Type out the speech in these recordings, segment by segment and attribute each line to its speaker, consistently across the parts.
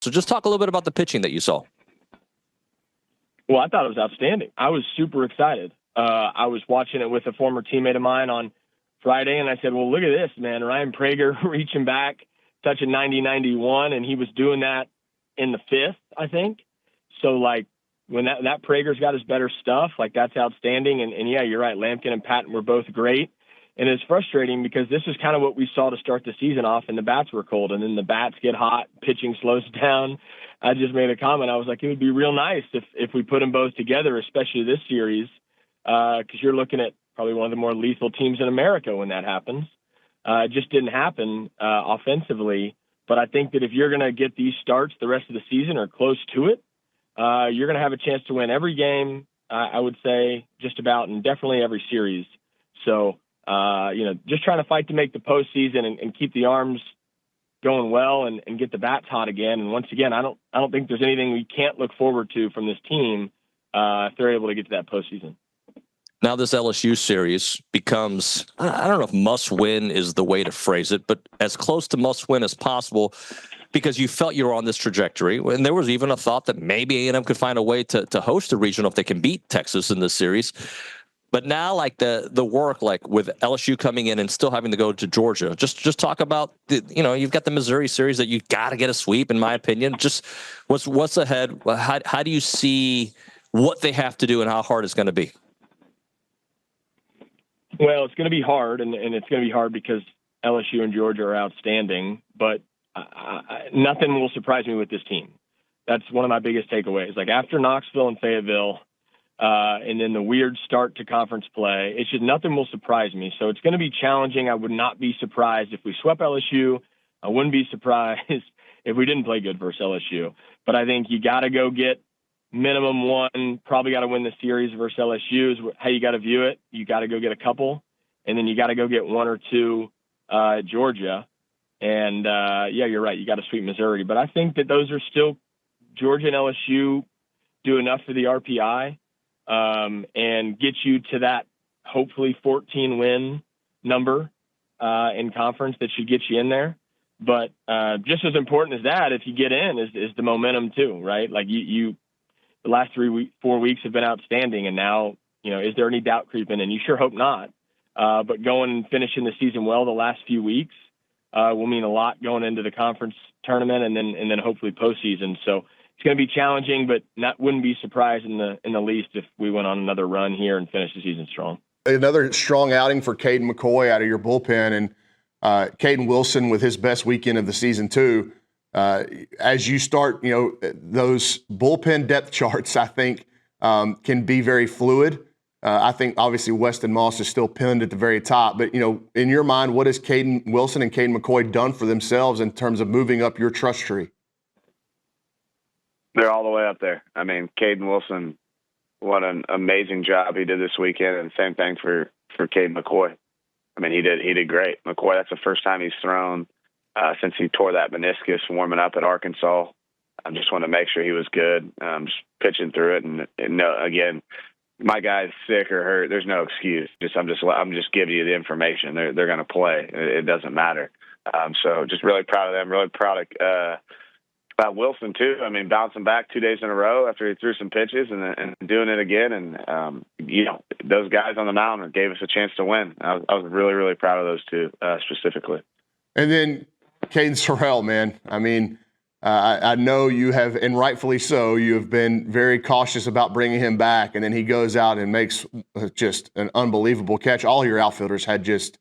Speaker 1: So just talk a little bit about the pitching that you saw.
Speaker 2: Well, I thought it was outstanding. I was super excited. I was watching it with a former teammate of mine on Friday, and I said, well, look at this, man. Ryan Prager reaching back, touching 90-91, and he was doing that in the fifth, I think. So, like, when that Prager's got his better stuff, like, that's outstanding. And yeah, you're right. Lampkin and Patton were both great. And it's frustrating because this is kind of what we saw to start the season off, and the bats were cold, and then the bats get hot, pitching slows down. I just made a comment. I was like, it would be real nice if we put them both together, especially this series, because you're looking at probably one of the more lethal teams in America when that happens. It just didn't happen offensively. But I think that if you're going to get these starts the rest of the season or close to it, you're going to have a chance to win every game, I would say, just about, and definitely every series. So, just trying to fight to make the postseason and keep the arms going well and get the bats hot again. And once again, I don't think there's anything we can't look forward to from this team if they're able to get to that postseason.
Speaker 1: Now this LSU series becomes, I don't know if must win is the way to phrase it, but as close to must win as possible, because you felt you were on this trajectory. And there was even a thought that maybe A&M could find a way to host a regional if they can beat Texas in this series. But now, like the work, like with LSU coming in and still having to go to Georgia, just talk about you've got the Missouri series that you got to get a sweep, in my opinion. Just what's ahead? How do you see what they have to do and how hard it's going to be?
Speaker 2: Well, it's going to be hard, and it's going to be hard because LSU and Georgia are outstanding. But nothing will surprise me with this team. That's one of my biggest takeaways. Like after Knoxville and Fayetteville. And then the weird start to conference play. It's just nothing will surprise me. So it's going to be challenging. I would not be surprised if we swept LSU. I wouldn't be surprised if we didn't play good versus LSU. But I think you got to go get minimum one, probably got to win the series versus LSU is how you got to view it. You got to go get a couple, and then you got to go get one or two at Georgia. And, you're right. You got to sweep Missouri. But I think that those are still Georgia and LSU do enough for the RPI. And get you to that hopefully 14 win number in conference that should get you in there. But just as important as that, if you get in, is the momentum too, right? Like you the last 4 weeks have been outstanding, and now is there any doubt creeping? And you sure hope not. But going and finishing the season well the last few weeks will mean a lot going into the conference tournament and then hopefully postseason. So. It's going to be challenging, but wouldn't be surprised in the least if we went on another run here and finished the season strong.
Speaker 3: Another strong outing for Caden McCoy out of your bullpen, and Caden Wilson with his best weekend of the season too. As you start, those bullpen depth charts, I think, can be very fluid. I think obviously Weston Moss is still pinned at the very top, but in your mind, what has Caden Wilson and Caden McCoy done for themselves in terms of moving up your trust tree?
Speaker 4: They're all the way up there. I mean, Caden Wilson, what an amazing job he did this weekend, and same thing for Caden McCoy. I mean, he did great. McCoy, that's the first time he's thrown since he tore that meniscus warming up at Arkansas. I just want to make sure he was good, just pitching through it. And no, again, my guy's sick or hurt. There's no excuse. I'm just giving you the information. They're going to play. It doesn't matter. So just really proud of them. Really proud of Wilson too. I mean, bouncing back 2 days in a row after he threw some pitches and doing it again. And those guys on the mound gave us a chance to win. I was really, really proud of those two specifically.
Speaker 3: And then Caden Sorrell, man. I mean, I know you have, and rightfully so, you have been very cautious about bringing him back, and then he goes out and makes just an unbelievable catch. All your outfielders had just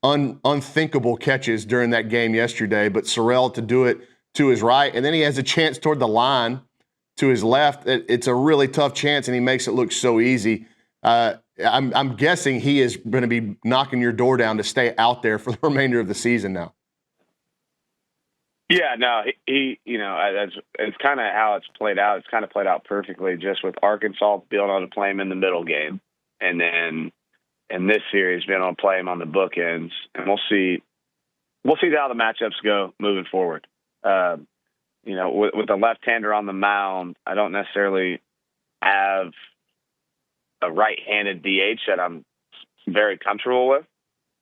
Speaker 3: unthinkable catches during that game yesterday, but Sorrell to do it to his right, and then he has a chance toward the line to his left. It's a really tough chance, and he makes it look so easy. I'm guessing he is going to be knocking your door down to stay out there for the remainder of the season now.
Speaker 4: Yeah, no, he it's kind of how it's played out. It's kind of played out perfectly just with Arkansas being able to play him in the middle game, and then in this series being able to play him on the bookends, and we'll see how the matchups go moving forward. With the left-hander on the mound, I don't necessarily have a right-handed DH that I'm very comfortable with.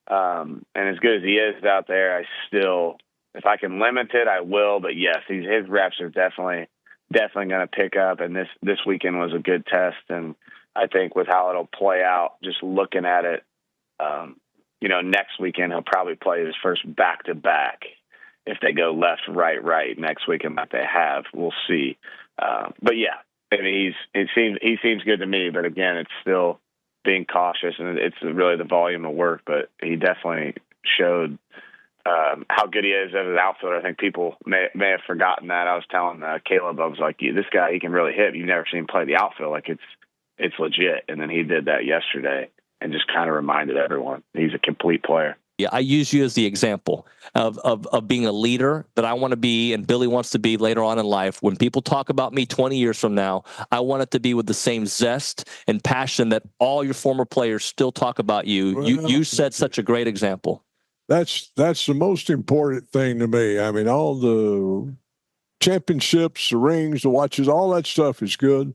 Speaker 4: And as good as he is out there, I still if I can limit it, I will. But yes, his reps are definitely going to pick up. And this weekend was a good test. And I think with how it'll play out, just looking at it, next weekend he'll probably play his first back-to-back. If they go left, right next weekend like they have, we'll see. But yeah, I mean, he seems good to me. But again, it's still being cautious, and it's really the volume of work. But he definitely showed how good he is as an outfielder. I think people may have forgotten that. I was telling Caleb, I was like, this guy, he can really hit. You've never seen him play the outfield. Like it's legit. And then he did that yesterday and just kind of reminded everyone he's a complete player.
Speaker 1: Yeah, I use you as the example of being a leader that I want to be and Billy wants to be later on in life. When people talk about me 20 years from now, I want it to be with the same zest and passion that all your former players still talk about you. Well, you set such a great example.
Speaker 5: That's the most important thing to me. I mean, all the championships, the rings, the watches, all that stuff is good.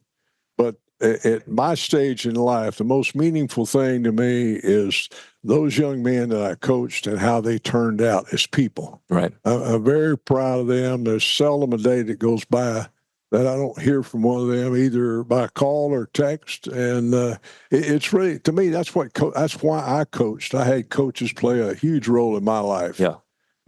Speaker 5: But at my stage in life, the most meaningful thing to me is those young men that I coached and how they turned out as people.
Speaker 1: Right.
Speaker 5: I'm very proud of them. There's seldom a day that goes by that I don't hear from one of them, either by call or text. And it's really, to me, that's why I coached. I had coaches play a huge role in my life.
Speaker 1: Yeah.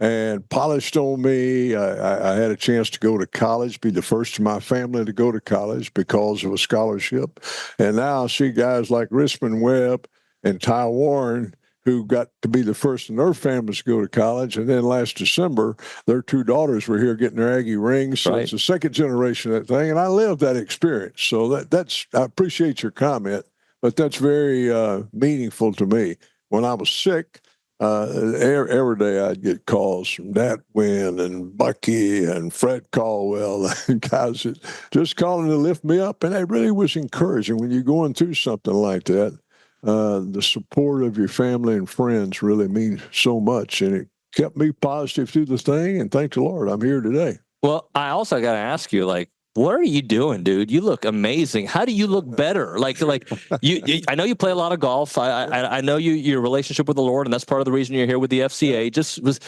Speaker 5: And polished on me. I had a chance to go to college, be the first in my family to go to college because of a scholarship. And now I see guys like Risman Webb and Ty Warren who got to be the first in their families to go to college. And then last December, their two daughters were here getting their Aggie rings. So It's the second generation of that thing. And I lived that experience. So that's I appreciate your comment, but that's very meaningful to me. When I was sick, every day I'd get calls from Nat Wynn and Bucky and Fred Caldwell and guys that just calling to lift me up. And it really was encouraging when you're going through something like that. The support of your family and friends really means so much. And it kept me positive through the thing. And thank the Lord, I'm here today.
Speaker 1: Well, I also got to ask you, what are you doing, dude? You look amazing. How do you look better? You I know you play a lot of golf. I know your relationship with the Lord, and that's part of the reason you're here with the FCA.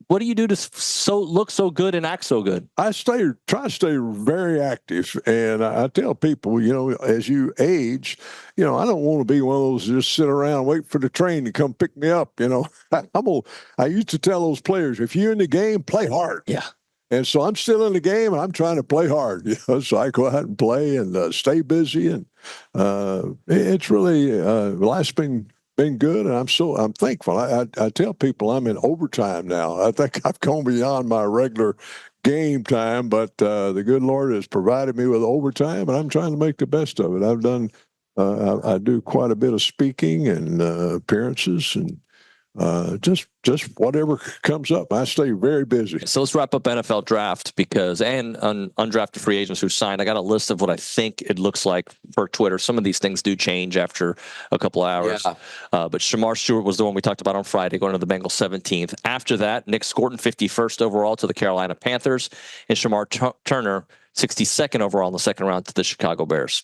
Speaker 1: What do you do to look so good and act so good?
Speaker 5: I try to stay very active, and I tell people, as you age, I don't want to be one of those that just sit around wait for the train to come pick me up. I used to tell those players, if you're in the game, play hard.
Speaker 1: Yeah.
Speaker 5: And so I'm still in the game, and I'm trying to play hard. So I go out and play and stay busy, and it's really life's been good, and I'm thankful. I tell people I'm in overtime now. I think I've gone beyond my regular game time, but the good Lord has provided me with overtime, and I'm trying to make the best of it. I've done I do quite a bit of speaking and appearances and. Just whatever comes up. I stay very busy.
Speaker 1: So let's wrap up NFL draft and undrafted free agents who signed. I got a list of what I think it looks like for Twitter. Some of these things do change after a couple of hours. Yeah. But Shamar Stewart was the one we talked about on Friday, going to the Bengals 17th. After that, Nick Scorton, 51st overall to the Carolina Panthers, and Shamar Turner, 62nd overall in the second round to the Chicago Bears.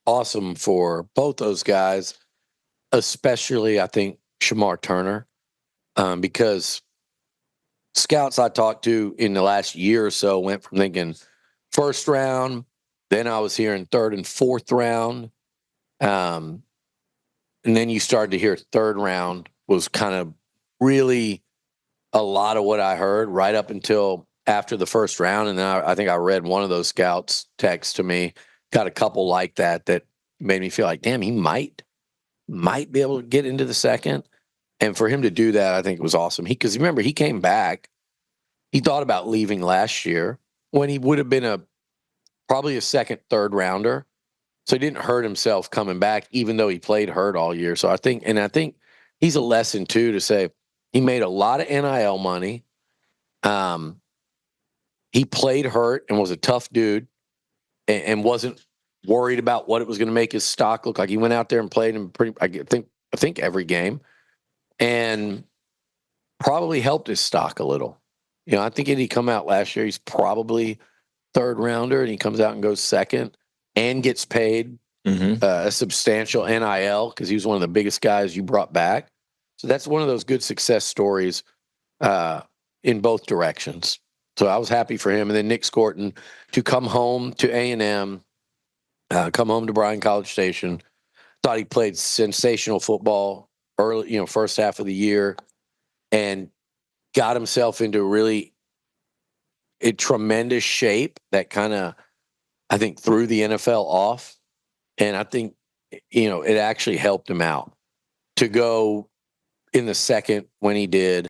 Speaker 6: Awesome for both those guys, especially I think Shamar Turner. Because scouts I talked to in the last year or so went from thinking first round, then I was hearing third and fourth round. And then you started to hear third round was kind of really a lot of what I heard right up until after the first round. And then I think I read one of those scouts text to me, got a couple like that made me feel like, damn, he might be able to get into the second. And for him to do that, I think it was awesome. Because remember, he came back. He thought about leaving last year when he would have been probably a second, third rounder. So he didn't hurt himself coming back, even though he played hurt all year. So I think he's a lesson too to say he made a lot of NIL money. He played hurt and was a tough dude and wasn't worried about what it was going to make his stock look like. He went out there and played in I think every game. And probably helped his stock a little. I think if he come out last year, he's probably third rounder, and he comes out and goes second and gets paid a substantial NIL because he was one of the biggest guys you brought back. So that's one of those good success stories in both directions. So I was happy for him. And then Nick Scorton to come home to A&M, come home to Bryan College Station. Thought he played sensational football early, first half of the year, and got himself into really a tremendous shape that kind of, I think, threw the NFL off. And I think, it actually helped him out to go in the second when he did.